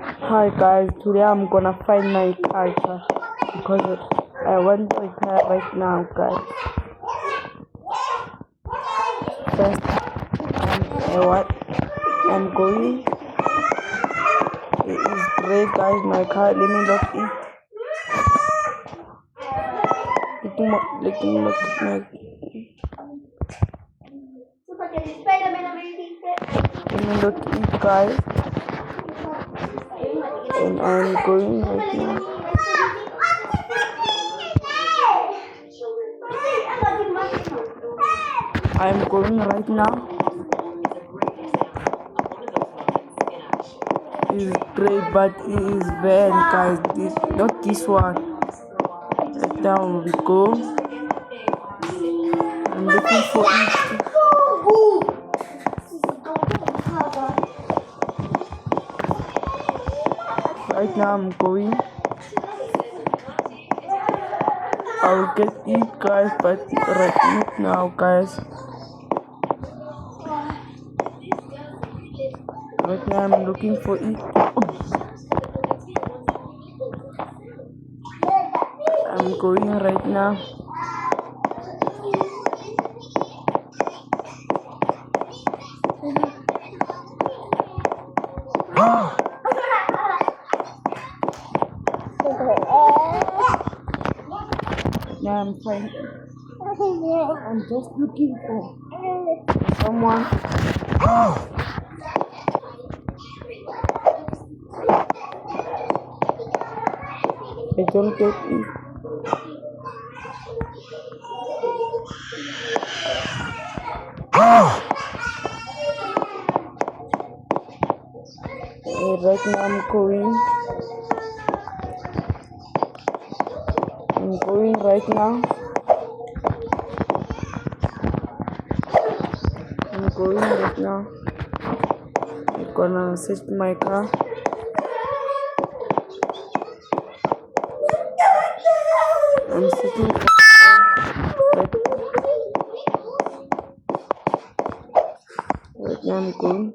Hi guys, today I'm gonna find my character because I want the car right now, guys. First, I'm going. It is great, guys. My car. Let me lock it. Let me lock it. Let me lock it, guys. And I'm going right now. I'm going right now. It's great, but it is bad, guys. Not this one. Right now we go. I'm looking for it. Right now I'm going. I'll get it, guys, but right now, guys. Right now I'm looking for it. I'm going right now. Now I'm fine. I'm just looking for someone. I don't get it. Right now I'm going right now. I'm going right now. I'm gonna search my car. I'm sitting right now. I'm going.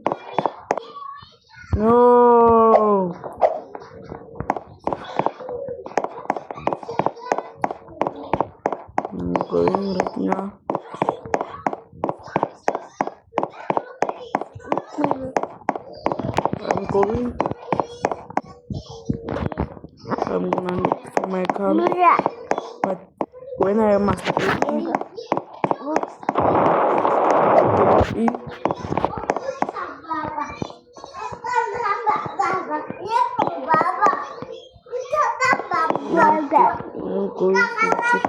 No. I'm going right now. I'm going. I'm gonna look for my car. But when I must get it, I'm going to check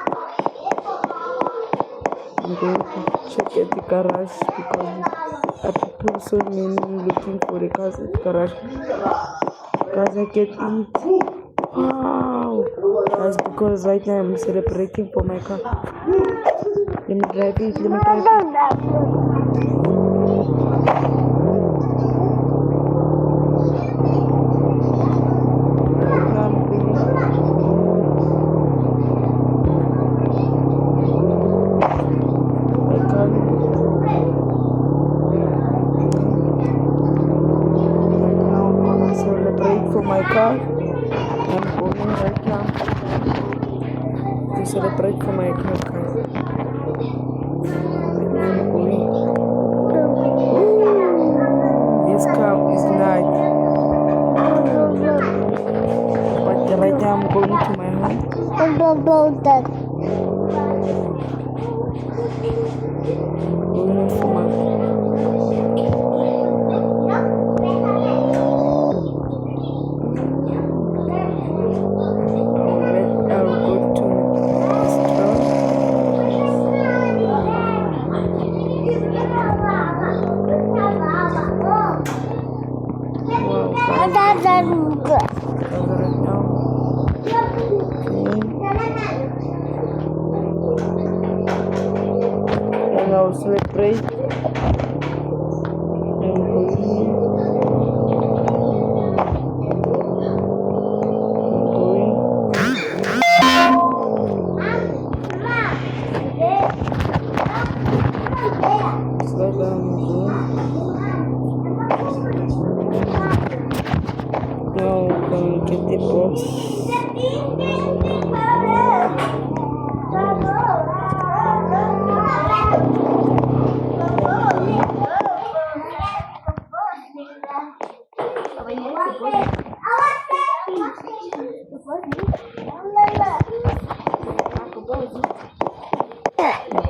it. I'm going to check at the garage because I people so many looking for the cars at the garage. Guys, I get it. Wow! Guys, because right now I'm celebrating for my car. Let me drive it. For my car, I'm going right now to celebrate for my car, guys. I'm going. This car is nice, but right now I'm going to my home. Going for my and I'll celebrate.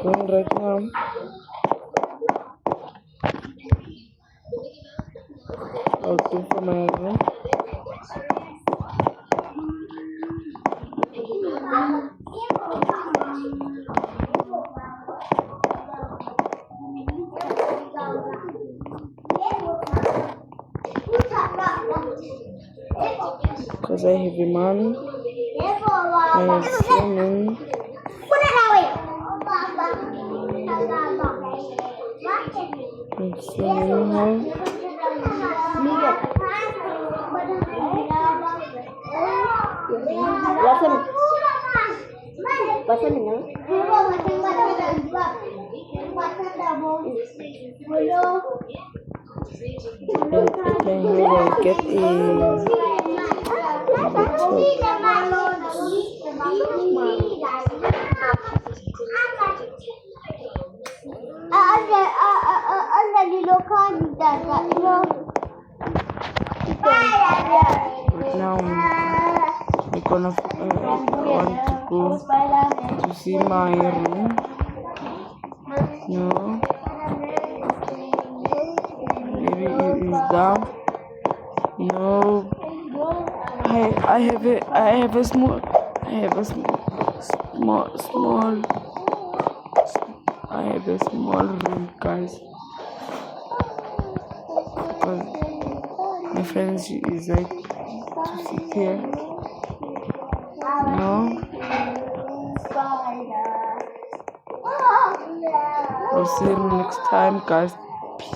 going right now. I'll go for my room. Because I have a man, I have swimming. I'm swimming now. And at my house I'll get but now I'm gonna want to go to see my room. No, maybe it is down. No, I have a small I have a small room, guys, because my friend is like to sit here. No, I'll see you next time, guys. Peace.